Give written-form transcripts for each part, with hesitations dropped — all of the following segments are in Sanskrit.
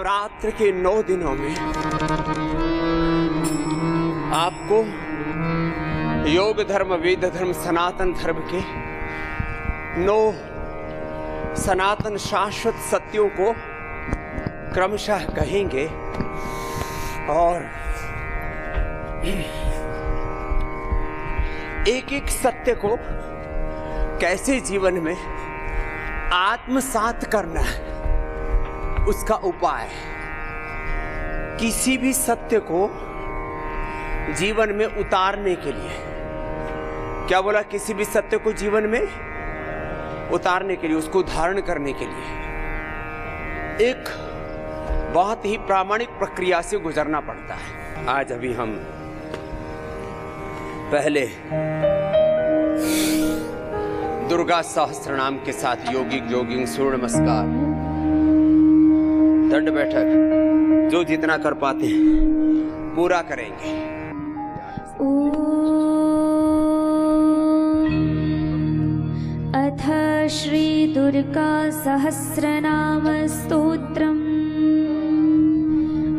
नवरात्र के 9 दिनों में आपको योग धर्म, वेद धर्म, सनातन धर्म के 9 सनातन शाश्वत सत्यों को क्रमशः कहेंगे और एक एक सत्य को कैसे जीवन में आत्मसात करना है उसका उपाय। किसी भी सत्य को जीवन में उतारने के लिए, क्या बोला, किसी भी सत्य को जीवन में उतारने के लिए, उसको धारण करने के लिए एक बहुत ही प्रामाणिक प्रक्रिया से गुजरना पड़ता है। आज अभी हम पहले दुर्गा सहस्त्र नाम के साथ योगिंग सूर्य नमस्कार, दंड बैठक जो जितना कर पाते हैं पूरा करेंगे। अथ श्री दुर्गा सहस्रनाम स्तोत्रम्।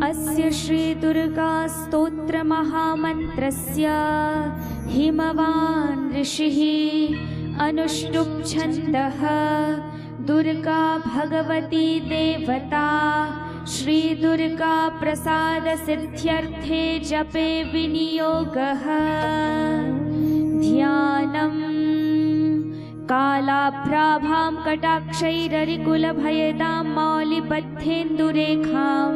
अस्य श्री दुर्गा स्तोत्र महामन्त्रस्य हिमवान् ऋषिः अनुष्टुप् छन्दः। दुर्गा भगवती देवता श्री दुर्गा प्रसाद सिद्ध्यर्थे जपे विनियोगः। ध्यानम् कालाभ्राभां कटाक्षैररिकुलभयदां मौलिबद्धेन्दुरेखां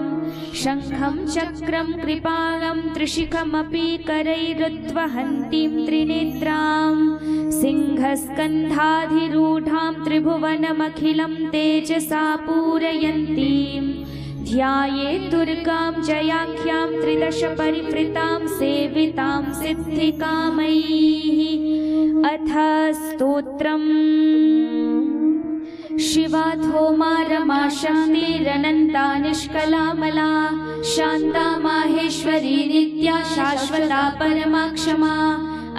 शङ्खं चक्रं कृपाणं त्रिशिखमपि करैरुद्वहन्तीं त्रिनेत्रां सिंहस्कन्धाधिरूढां त्रिभुवनमखिलं तेजसा पूरयन्तीं। ध्यायेत् दुर्गां जयाख्यां त्रिदश परिवृतां सेवितां सिद्धिकामैः। अथ स्तोत्रम्। शिवा धौमा रमा शक्तिरनन्ता निष्कलामला शान्ता माहेश्वरी नित्या शाश्वता परमा क्षमा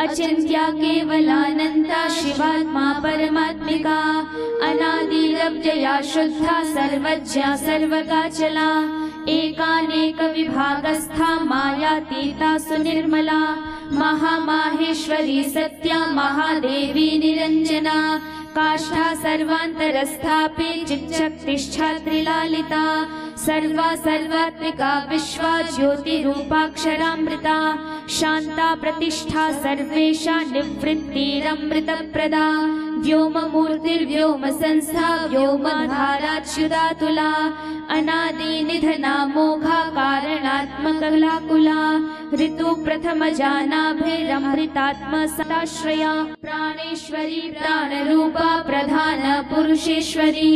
अचिन्त्या केवलानन्ता शिवात्मा परमात्मिका अनादिरव्यया शुद्धा सर्वज्ञा सर्वगाचला एकानेक विभागस्था मायातीता सुनिर्मला महामाहेश्वरी सत्या महादेवी निरञ्जना काष्ठा सर्वान्तरस्थापि चिच्शक्तिष्ठा त्रिलालिता सर्वा सर्वात्मिका विश्वा ज्योतिरूपाक्षरामृता शान्ता प्रतिष्ठा सर्वेषां निवृत्तिरमृतप्रदा व्योममूर्तिर्व्योम संस्था व्योमधाराच्युतातुला अनादिनिधना मोघा कारणात्मकलाकुला ऋतु प्रथमजानाभिरमृतात्मसदाश्रया प्राणेश्वरी प्राणरूपा प्रधान पुरुषेश्वरी।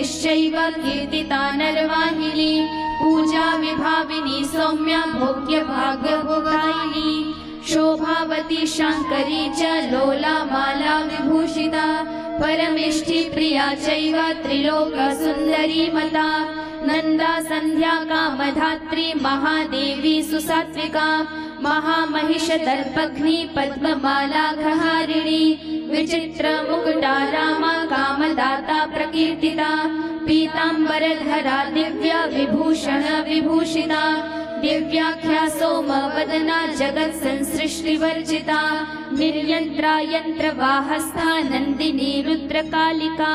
कीर्तिश्चैव कीर्तिता नरवाहिनी पूजा विभाविनी सौम्या भोग्य भाग्यभोगायिनी शोभावती शांकरी च लोला माला विभूषिता परमेष्टि प्रिया चैव त्रिलोक सुंदरी मता नंदा संध्या कामधात्री महादेवी सुसात्विका महामहिष दर्पघ्नी पद्ममाला घहारिणी विचित्र मुकुटा रामा कामदाता प्रकीर्तिता पीतांबरधरा दिव्या विभूषण विभूषिता दिव्याख्या सोमवदना जगत् संसृष्टिवर्जिता निर्यंत्रा यंत्रवाहस्था नंदिनी रुद्रकालिका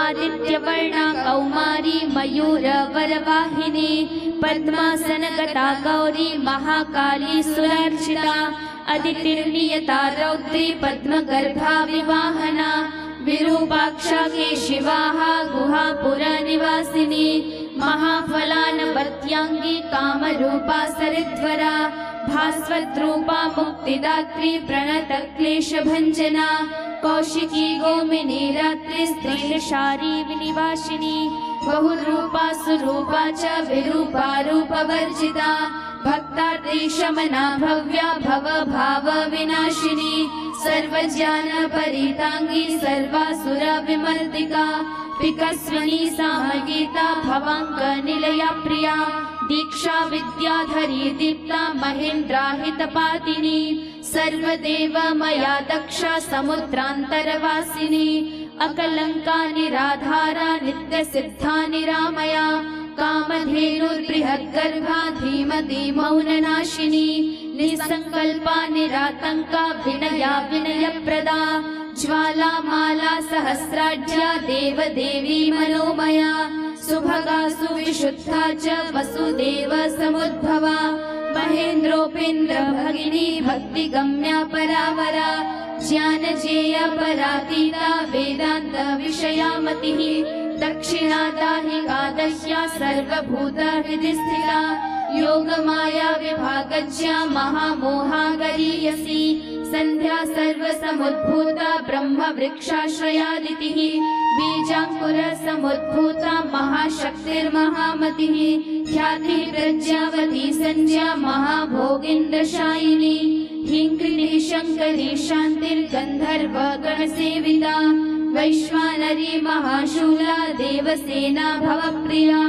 आदित्यवर्णा कौमारी मयूर वरवाहिनी पद्मासनगता गौरी महाकाली सुरार्चिता अदितिर्नियता रौद्री पद्मगर्भा विवाहना विरूपाक्षा केशिवाः गुहापुरा निवासिनी महाफलानवत्यांगी कामरूपा सरिद्वरा भास्वद्रूपा मुक्तिदात्री प्रणत क्लेशभंजना कौशिकी गोमिनी रात्रि स्त्रीलशारी विनिवासिनी बहुरूपा सुरूपा च विरूपा रूपवर्जिता भक्तार्ती शमना भव्या भव भाव विनाशिनी सर्वज्ञान परितांगी सर्वासुर विमर्दिका विकस्विनी सामगीता भवांक निलया प्रिया दीक्षा विद्याधरी दीप्ता महेन्द्राहितपातिनी सर्वदेव मया दक्षा समुद्रांतरवासिनी अकलंका निराधारा नित्य सिद्धा निरामया कामधेनुर्बृहद्गर्भा धीमती मौननाशिनी निसंकल्पा निरातंका विनया विनयप्रदा ज्वाला माला सहस्राढ्या देवदेवी मनोमया सुभगा सुविशुद्धा च वसुदेव समुद्भवा महेन्द्रोपेन्द्र भगिनी भक्तिगम्या परावरा ज्ञानजेय परातीता वेदांत विषयामतिः दक्षिणादाहिका दह्या सर्वभूत हृदि स्थिता योगमाया विभागज्या महामोहा गरीयसी संध्या सर्वसमुद्भूता ब्रह्मवृक्षाश्रयादितिः बीजांकुर समुद्भूता महाशक्तिर्महामतिः ख्यातिः प्रज्ञावती संज्ञा महाभोगीन्द्रशायिनी ह्रींक्रीडी शंकरी शांतिर्गंधर्व गणसेविता वैश्वानरी महाशूला देवसेना भवप्रिया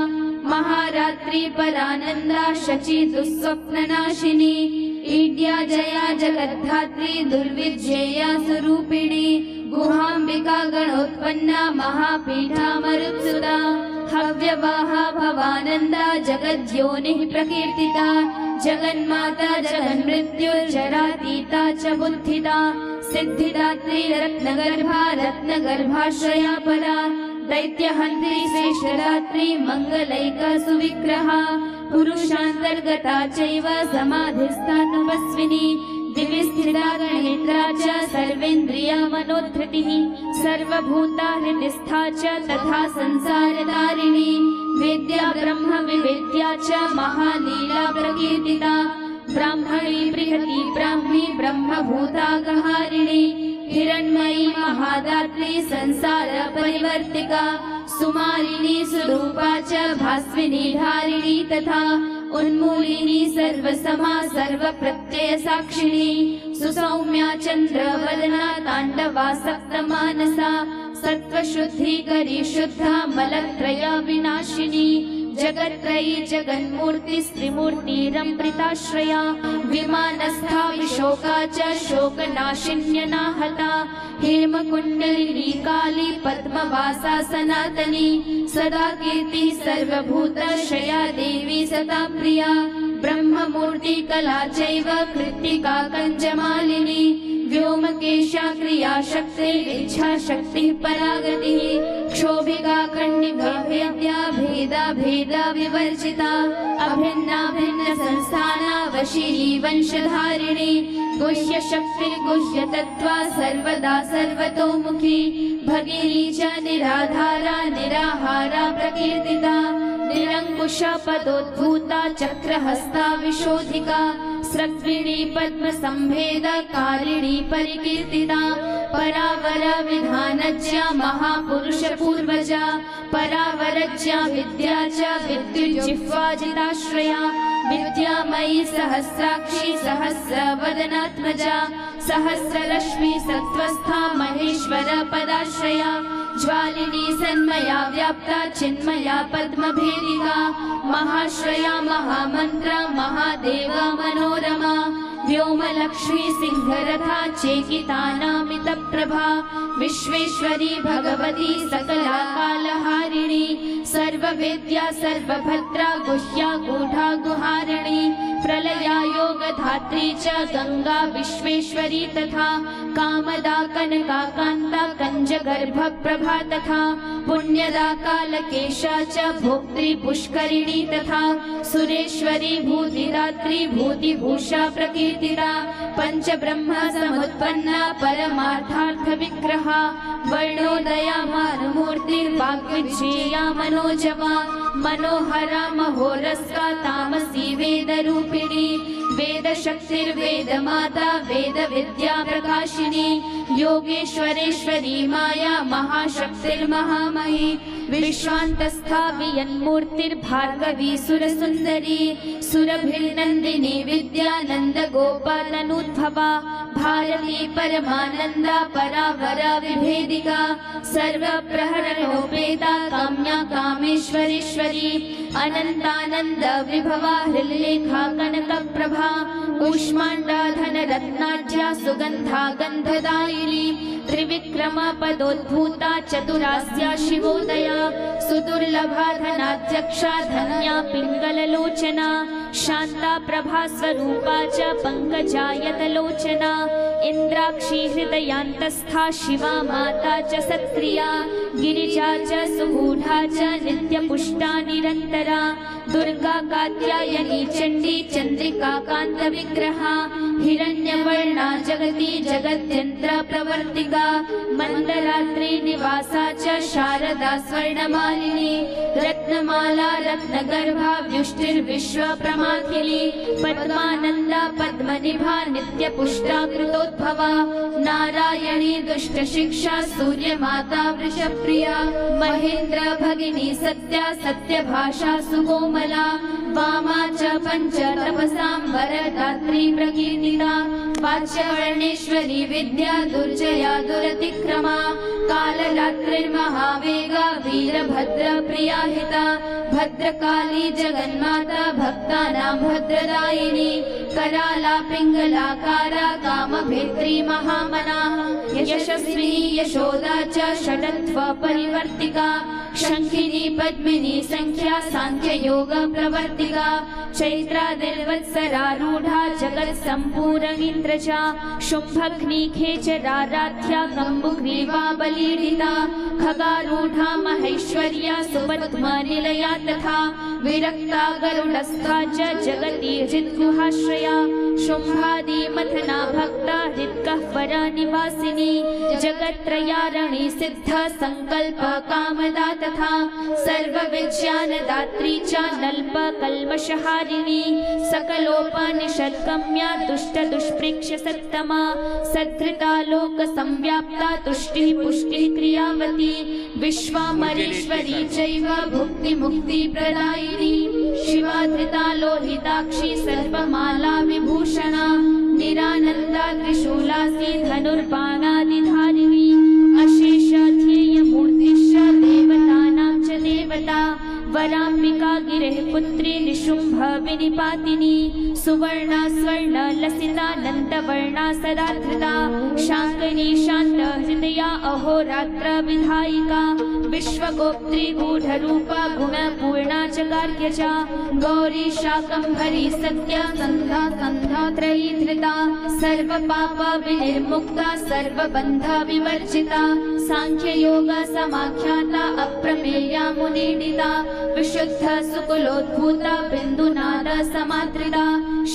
महारात्रि परानंदा शची दुःस्वप्ननाशिनी ईड्या जया जगद्धात्री दुर्विजया स्वरूपिणी गुहांबिका गणोत्पन्ना महापीठा मरुत्सुता हव्यवाहा भवानंदा जगद्योनिः प्रकीर्तिता जगन्माता जगन्मृत्युर्जरातीता च बुद्धिता सिद्धिदात्री रत्नगर्भा रत्नगर्भाश्रया परा दैत्यहन्त्री श्रेष्ठदात्री मंगलैका सुविग्रहा पुरुषान्तर्गता चैव समाधिस्था तपस्विनी दिवि स्थिता गणेन्द्रा च सर्वेन्द्रिया मनोधृतिः सर्वभूता हृदिस्था च तथा संसारतारिणी वेद्या ब्रह्म विवेद्या च महालीला प्रकीर्तिता ब्राह्मणी बृहती ब्राह्मी ब्रह्मभूता गहारिणी हिरण्मयी महादात्री संसार परिवर्तिका सुमारिणी स्वरूपा च भास्विनी धारिणी तथा उन्मूलिनी सर्वसमा सर्वप्रत्यय साक्षिणी सुसौम्या चंद्रवदना तांडवा सप्तमानसा सत्वशुद्धीकरी शुद्धा मलत्रया विनाशिनी जगत्त्रयी जगन्मूर्ति स्त्रीमूर्तिरमृताश्रया विमानस्था विशोका च शोकनाशिन्यनाहता हेमकुण्डलिनी काली पद्मवासा सनातनी सदा कीर्ति सर्वभूतशया देवी सदा प्रिया ब्रह्ममूर्ति कला चैव कृत्तिका कञ्जमालिनी व्योमकेशा क्रिया शक्ति इच्छा शक्ति परागतिः क्षोभिका खंडिका भेद्या भेदा भेदा विवर्जिता अभिन्ना भिन्न संस्थाना वशिनी वंशधारिणी गुह्य शक्ति गुह्य तत्वा सर्वदा सर्वतोमुखी भगिनी च निराधारा निराहारा प्रकीर्तिता निरंकुश पदोद्भूता चक्रहस्ता विशोधिका स्रग्विणी पद्म संभेद कारिणी परिकीर्तिता परावर विधानज्ञ महापुरुष पूर्वजा परावरज्ञ विद्या च विद्युज्जिह्वाजिताश्रया विद्यामयी सहस्राक्षी सहस्रवदनात्मजा सहस्ररश्मि सत्त्वस्था महेश्वर पदाश्रया ज्वालिनी सन्मया व्याप्ता चिन्मया पद्मभेदिका महाश्रया महामन्त्रा महादेवा मनोरमा व्योमलक्ष्मी सिंहरथा चेकितानामितप्रभा विश्वेश्वरी भगवती सकला कालहारिणी सर्ववेद्या सर्वभद्रा गुह्या गूढा गुहारिणी प्रलया योगधात्री च गंगा विश्वेश्वरी तथा कामदा कनका कांता कंजगर्भप्रभा तथा पुण्यदा कालकेशा च भोक्त्री पुष्करिणी तथा सुरेश्वरी भूतिदात्री भूतिभूषा प्रकीर्तिता पंचब्रह्म समुत्पन्ना परमार्थार्थ विग्रहा वर्णोदया मानमूर्तिर्वाग्विजया मनोजवा मनोहरा महोरस्का तामसी वेदरूपिणी वेदशक्तिर्वेदमाता वेदविद्या प्रकाशिनी योगेश्वरेश्वरी माया महाशक्तिर्महामही विश्वान्तस्था वियन्मूर्तिर्भार्गवी सुरसुन्दरी सुरभिर्नन्दिनी विद्यानन्दगोपालनूद्भवा भारती परमानन्दा परावरा विभेदिका सर्वप्रहरणोपेता काम्या कामेश्वरेश्वरी अनन्तानन्द विभवा हृल्लेखा कनकप्रभा कूष्माण्डा धनरत्नाढ्या सुगन्धा गन्धदायिनी त्रिविक्रमा पदोद्भूता चतुरास्या शिवोदया सुदुर्लभा धनाध्यक्षा धन्या पिङ्गललोचना शान्ता प्रभा स्वरूपा च पङ्कजायतलोचना इन्द्राक्षी हृदयान्तस्था शिवा माता च सत्क्रिया गिरिजा च सुगूढा च नित्यपुष्टा निरन्तरा दुर्गा कात्यायनी चण्डी चन्द्रिका कान्तविग्रहा हिरण्यवर्णा जगती जगत्यन्त्र प्रवर्तिका मन्दरात्रि निवासा च शारदा स्वर्णमालिनी रत्नमाला रत्नगर्भा व्युष्टिर्विश्वप्रमाथिनी पद्मानन्दा पद्मनिभा नित्यपुष्टा कृतोद्भवा नारायणी दुष्टशिक्षा सूर्यमाता वृषप्रिया महेन्द्र भगिनी सत्या सत्यभाषा सुकोमला वामा च पञ्च तपसां वरदात्री प्रकीर्तिता वाच्यवर्णेश्वरी विद्या दुर्जया दुरतिक्रमा कालरात्रिर्महावेगा वीरभद्रप्रिया हिता भद्रकाली जगन्माता भक्तानां भद्रदायिनी कराला पिङ्गलाकारा कामभेत्री महामना यशस्वी यशोदा च षडत्व परिवर्तिका शङ्खिनी पद्मिनी संख्या सांख्ययोग प्रवर्तिका चैत्रादिर्वत्सरारूढा जगत्सम्पूर्णीन्द्रजा शुम्भग्नि खेचराराध्या कम्बुग्रीवा बलीडिता खगारूढा महेश्वर्या सुपद्मनिलया तथा विरक्ता गरुडस्था च जगति हृद्गुहाश्रया शुम्भादिमथना भक्ता हृद्गह्वर निवासिनी जगत्त्रयारणी सिद्ध संकल्प कामदा तथा सर्वविज्ञानदात्री च नल्प कल्मषहारिणी सकलोपनिषद्गम्या दुष्टदुष्प्रेक्ष्य सत्तमा सद्धृता लोकसंव्याप्ता तुष्टिः पुष्टिः क्रियावती विश्वामरेश्वरी चैव भुक्तिमुक्तिप्रदायिनी शिवा धृता लोहिताक्षी सर्वमाला विभूषणा निरानन्दा त्रिशूलासी धनुर्बाणादिधारिणी अशेष ध्येयमूर्तिश्च देवतानां च देवता वराम्बिका गिरेः पुत्री निशुम्भ विनिपातिनी सुवर्णा स्वर्ण लसितानन्तवर्णा सदा धृता शाङ्करी शान्त हृदया अहोरात्र विधायिका विश्वगोप्त्री गूढरूपा गुणपूर्णा च गार्ग्यजा गौरी शाकम्भरी सत्या सन्धा सन्धा त्रयी धृता सर्वपाप विनिर्मुक्ता सर्वबन्ध विवर्जिता सांख्ययोग समाख्याता अप्रमेया मुनिडिता विशुद्ध सुकुलोद्भूता बिन्दुनाद समादृता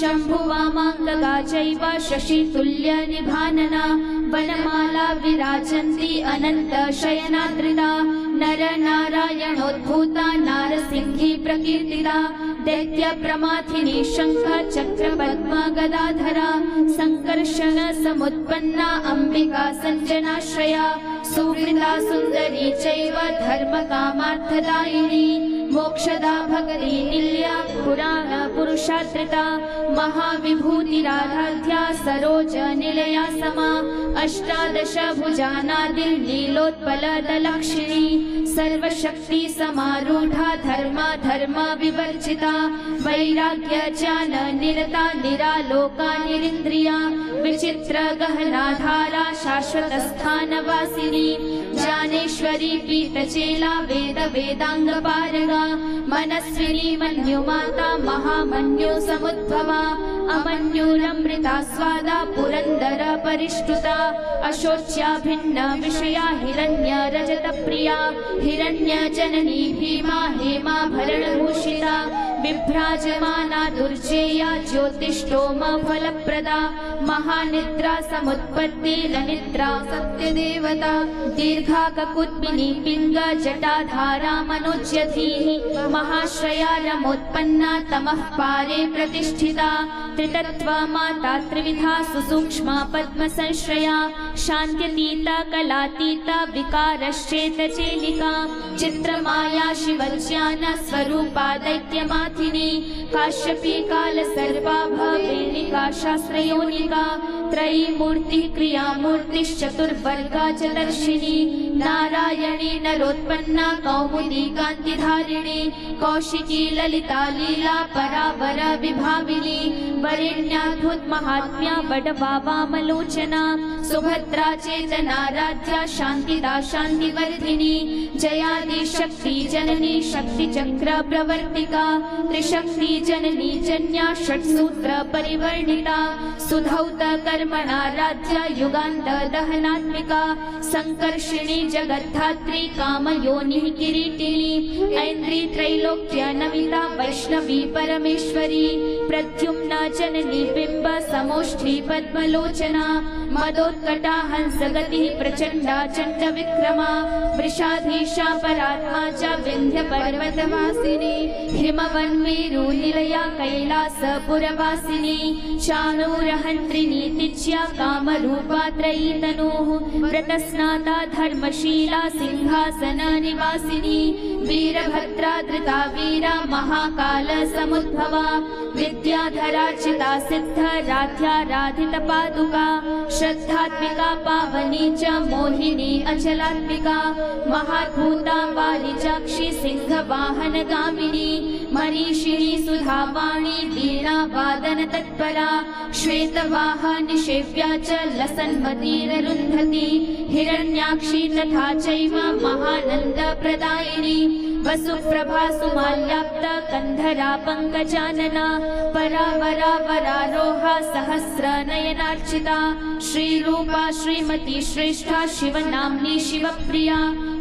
शम्भुवामाङ्गगा चैव शशितुल्य निभानना वनमाला विराजन्ती अनन्त शयनादृता नर नारायण नारायणोद्भूता नारसिंही प्रकीर्तिता दैत्य प्रमाथिनी शंख चक्र पद्म गदाधरा संकर्षण समुत्पन्ना अंबिका संजनाश्रया सुवृता सुंदरी चैव धर्म कामार्थदायिनी मोक्षदा भगरी निल्या पुराण पुरुषात्रिता महाविभूतिराराध्या सरोज निलया समा अष्टादश भुजानादिल नीलोत्पलदलक्षिणी सर्वशक्ति समारूढ़ा धर्मा धर्म विवर्जिता वैराग्य ज्ञान निरता निरालोका निरिंद्रिया विचित्र गहनाधारा शाश्वत स्थान वासिनी ज्ञानेश्वरी पीठचेला वेद वेदांग पारगा मनस्विनी मन्युमाता महामन्यु समुद्भवा अमन्युरमृता स्वादा पुरंदर परिष्टुता अशोच्या भिन्न विषया हिरण्य रजत प्रिया हिरण्य जननी भीमा हेमा भरणभूषिता विभ्राजमाना दुर्जेया ज्योतिष्टोम फलप्रदा महानिद्रा समुत्पत्ति लनिद्रा सत्यदेवता दीर्घा ककुत्मिनी पिंग जटाधारा मनोज्यधीः महाश्रया रमोत्पन्ना तमः पारे प्रतिष्ठिता त्रितत्व माता त्रिविधा सुसूक्ष्मा पद्म संश्रया शान्त्यतीता कलातीता विकारश्चेतचेलिका चित्रमाया शिवज्ञान स्वरूपा दैत्यमाथिनी काश्यपी काल सर्वा भवेलिका शास्त्रयोनिका त्रयी मूर्ति क्रिया मूर्तिश्चतुर्वर्गा च दर्शिनी नारायणी नरोत्पन्ना कौमुदी कांतिधारिणी कौशिकी ललिता लीला परावर विभाविनी वरेण्याद्भुत महात्म्या वडवा वामलोचना सुभद्रा चेतनाराध्या शांतिदा शांतिवर्धिनी जयादि शक्ति जननी शक्ति चक्र प्रवर्तिका त्रिशक्ति जननी जन्या षट्सूत्र परिवर्णिता सुधौत कर्मणाराध्या युगान्त दहनात्मिका संकर्षिणी जगद्धात्री कामयोनिः किरीटिनी ऐन्द्री त्रैलोक्य नमिता वैष्णवी परमेश्वरी प्रद्युम्ना जननी बिंब समोष्ठी पद्मलोचना मदोत्कटा हंसगति प्रचंडा चंड विक्रमा वृषाधीशा परात्मा च विंध्य पर्वतवासिनी हिमवन्मेरु निलया कैलास पुरवासिनी चाणूरहंत्रिणी तिज्या कामरूपा त्रयी तनूः व्रतस्नाता धर्मशीला सिंहासन निवासिनी वीरभद्रा धृता वीरा महाकाल समुद्भवा विद्याधरा चिता सिद्ध राध्याराधित पादुका श्रद्धात्मिका पावनी च मोहिनी अचलात्मिका महाद्भूता वारिजाक्षी सिंह वाहन गामिनी मनीषिणी सुधावाणी वीणा वादन तत्परा श्वेतवाहा निषेव्या च लसन्मतीररुन्धती हिरण्याक्षी तथा चैव महानंद प्रदायिनी वसुप्रभा सुमाल्याप्त कंधरा पंकजानना परावरा वरारोहा सहस्र नयनार्चिता श्रीरूपा श्रीमती श्रेष्ठा शिवनाम्नी शिवप्रिया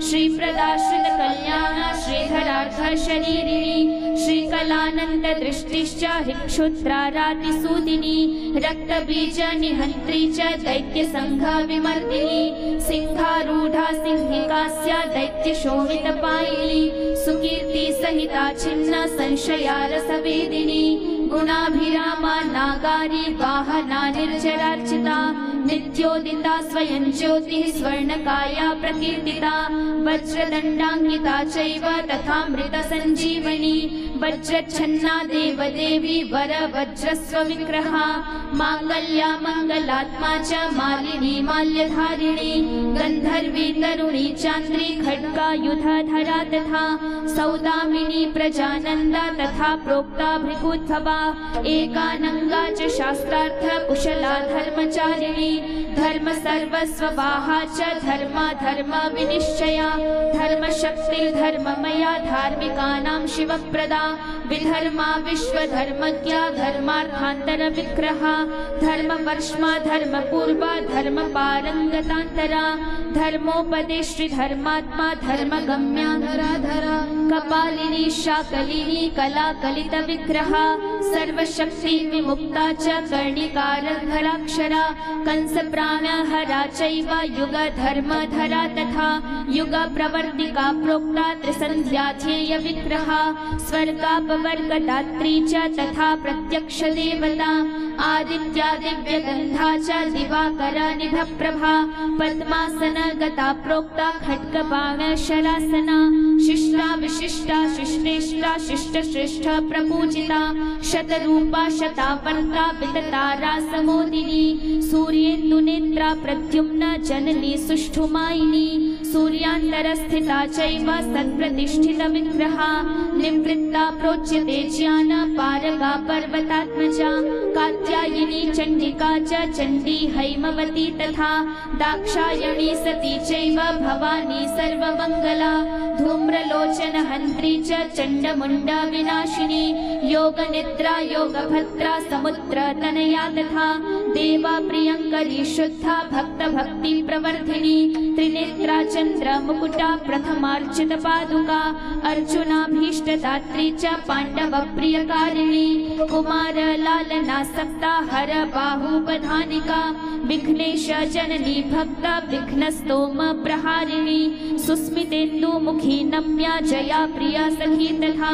श्रीप्रदा श्रित कल्याणा श्रीधरार्थ शरीरिणी श्रीकलानंद दृष्टिश्च हिक्षुत्रारातिसूदिनी रक्तबीज निहंत्री च दैत्य संघ विमर्दिनी सिंहारूढ़ा सिंहिकास्या दैत्य शोभित पायिनी सुकीर्ति सहिता छिन्न संशया रसवेदिनी गुणाभिरामा नागारी वाहना निर्जरार्चिता नित्योदिता स्वयं ज्योतिः स्वर्णकाया प्रकीर्तिता वज्रदंडांकिता चैव तथामृत संजीवनी वज्रच्छन्ना देवदेवी वर वज्रस्व विग्रहा मांगल्या मंगलात्मा च मालिनी माल्यधारिणी गंधर्वी तरुणी चांद्री खड्गायुधधरा तथा सौदामिनी प्रजानंदा तथा प्रोक्ता भृगुद्भवा एकानंगा च शास्त्रार्थ कुशला धर्मचारिणी धर्म सर्वस्ववाहा च धर्मा धर्म विनिश्चया धर्म शक्ति धर्ममया धार्मिकानां शिवप्रदा विधर्मा विश्वधर्मज्ञा धर्मार्थान्तर विग्रहा धर्मवर्ष्मा धर्मपूर्वा धर्मपारंगतान्तरा धर्मोपदेष्टि धर्मात्मा धर्मगम्या धराधरा कपालिनी शाकलिनी कलाकलित विग्रह सर्वशक्ति विमुक्ता च कर्णिकारधराक्षरा कंस प्राणहरा चैव युग धर्मधरा तथा युग प्रवर्तिका प्रोक्ता त्रिसन्ध्याध्येय विग्रहा स्वर्गापवर्गदात्री च तथा प्रत्यक्ष देवता आदित्या दिव्यगन्धा च दिवाकर निभप्रभा पद्मासन गता प्रोक्ता खड्गबाण शरासना शिष्टा विशिष्टा शिष्टेष्टा शिष्टश्रेष्ठ प्रपूजिता शतरूपा शतावर्ता विततारा समोदिनी सूर्येन्दुनेत्रा प्रद्युम्न जननी सुष्ठुमायिनी सूर्यान्तरस्थिता चैव सत्प्रतिष्ठित विग्रहा निवृत्ता प्रोच्यते ज्ञान पारगा पर्वतात्मजा कात्यायिनी चण्डिका च चण्डी हैमवती तथा दाक्षायणी सती चैव भवानी सर्वमङ्गला धूम्रलोचन हन्त्री च चण्डमुण्ड विनाशिनी योगनिद्रा योगभद्रा समुद्र तनया तथा देवा प्रियङ्करी शुद्धा भक्त भक्ति प्रवर्धिनी त्रिनेत्रा चन्द्र मुकुटा प्रथमार्चित पादुका अर्जुनाभीष्टदात्री च पाण्डव प्रियकारिणी कुमार लालनासक्ता हर बाहुपधानिका विघ्नेश जननी भक्ता विघ्नस्तोम प्रहारिणी सुस्मितेन्दुमुखी नम्या जया प्रिया सखी तथा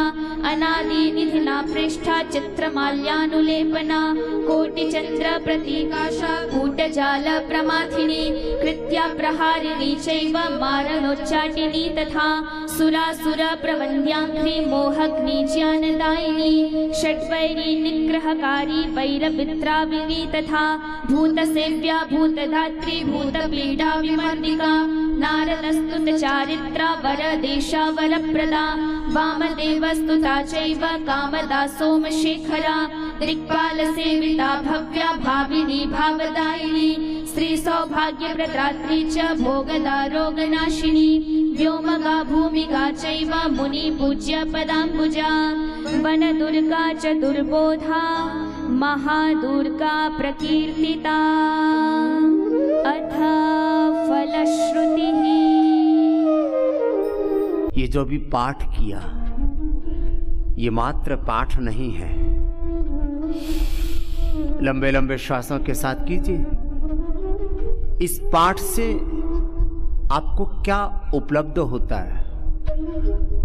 अनादि निधिना प्रेष्ठा चित्रमाल्यानुलेपना कोटिचन्द्र प्रतीकाशा कूटजाल प्रमाथिनी कृत्या प्रहारिणी चैव मारणोच्चाटिनी तथा सुरासुर प्रवन्द्याङ्घ्रि मोहग्नि ज्ञानदायिनी षड्वैरी निग्रहकारी वैरवित्राविनी तथा भूतसेव्या भूतधात्री भूतपीडा विमर्दिका नारदस्तुत चारित्रा वरदेशा वरप्रदा वामदेवस्तुता चैव कामदा सोमशेखरा दिक्पालसेविता भव्या भाविनी भावदायिनी श्री सौभाग्यप्रदात्री च भोगदा रोगनाशिनी व्योमगा भूमिका चैव मुनि पूज्य पदाम्बुजा वनदुर्गा च दुर्बोधा महादुर्गा प्रकीर्तिता अथ फलश्रुतिः। ये जो भी पाठ किया ये मात्र पाठ नहीं है। लंबे लंबे श्वासों के साथ कीजिए। इस पाठ से आपको क्या उपलब्ध होता है?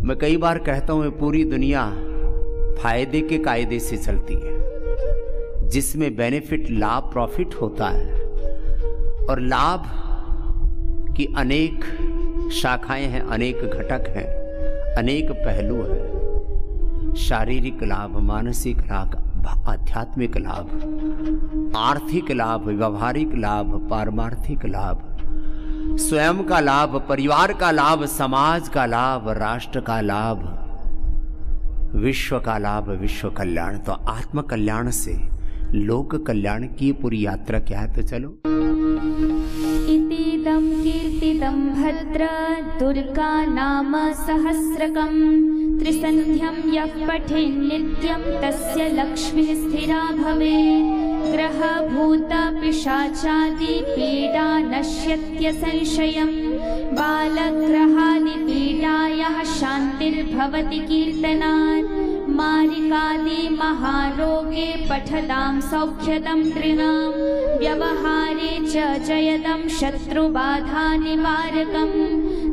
मैं कई बार कहता हूं पूरी दुनिया फायदे के कायदे से चलती है, जिसमें बेनिफिट लाभ प्रॉफिट होता है और लाभ की अनेक शाखाएं हैं, अनेक घटक हैं, अनेक पहलू हैं। शारीरिक लाभ, मानसिक लाभ, आध्यात्मिक लाभ, आर्थिक लाभ, व्यवहारिक लाभ, पारमार्थिक लाभ, स्वयं का लाभ, परिवार का लाभ, समाज का लाभ, राष्ट्र का लाभ, विश्व का लाभ, विश्व कल्याण। तो आत्म कल्याण से लोक कल्याण की पूरी यात्रा क्या है? तो चलो। इतीदं कीर्तितं भद्र दुर्गा नाम सहस्रकं त्रिसन्ध्यं यः पठेन् नित्यं तस्य लक्ष्मीः स्थिरा भवेत् ग्रहभूतपिशाचादि पीडा नश्यत्य संशयं बालग्रहादिपीडायाः शान्तिर्भवति कीर्तनात् मारिकादि महारोगे पठतां सौख्यदं तृणां व्यवहारे च जयदं शत्रुबाधा निवारकं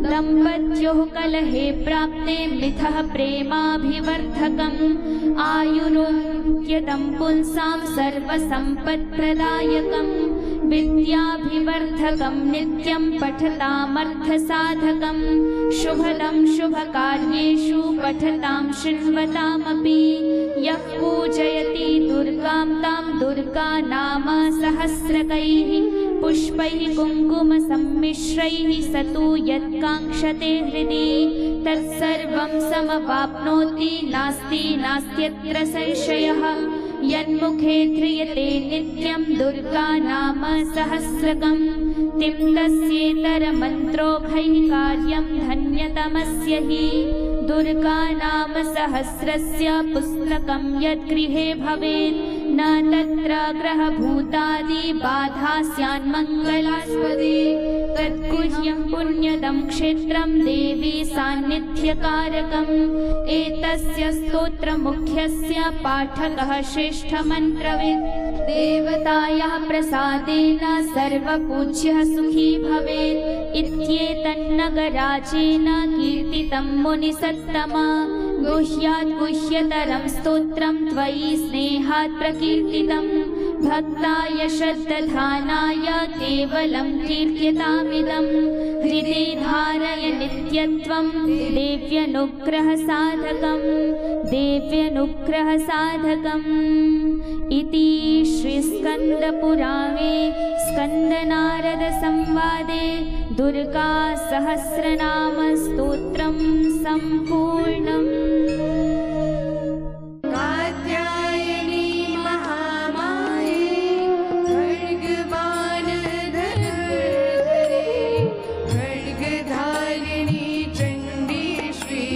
दम्पत्योः कलहे प्राप्ते मिथः प्रेमाभिवर्धकम् आयुरोग्यदं पुंसां सर्वसम्पत्प्रदायकं विद्याभिवर्धकं नित्यं पठतामर्थसाधकं शुभदं शुभकार्येषु पठतां शृण्वतामपि यः पूजयति दुर्गां तां दुर्गा नाम सहस्रकैः पुष्पैः कुङ्कुमसम्मिश्रैः स तु यत्काङ्क्षते हृदि तत्सर्वं समवाप्नोति नास्ति नास्त्यत्र संशयः यन्मुखे ध्रियते नित्यं दुर्गा नाम सहस्रकं तिं तस्येतरमन्त्रोऽघैः कार्यं धन्यतमस्य हि दुर्गा नाम सहस्रस्य पुस्तकं यद्गृहे भवेत् न तत्र ग्रहभूतादि बाधा स्यान्मङ्गलास्पदे तत्गुह्यं पुण्यदं क्षेत्रं देवी सान्निध्यकारकम् एतस्य स्तोत्रमुख्यस्य पाठकः श्रेष्ठमन्त्रवित् देवतायाः प्रसादेन सर्वपूज्यः सुखी भवेत् इत्येतन्नगराजेन कीर्तितं मुनिसत्तमा गुह्यात् गुह्यतरं स्तोत्रं त्वयि स्नेहात् प्रकीर्तितं भक्ताय श्रद्दधानाय केवलं कीर्त्यतामिदं हृदि धारय नित्यत्वं देव्यनुग्रहसाधकम् इति श्रीस्कन्दपुराणे स्कन्दनारदसंवादे दुर्गासहस्रनामस्तोत्रं सम्पूर्णम्। कात्यायनी महामाये खड्गवानधरे खड्गधारिणी चण्डी श्री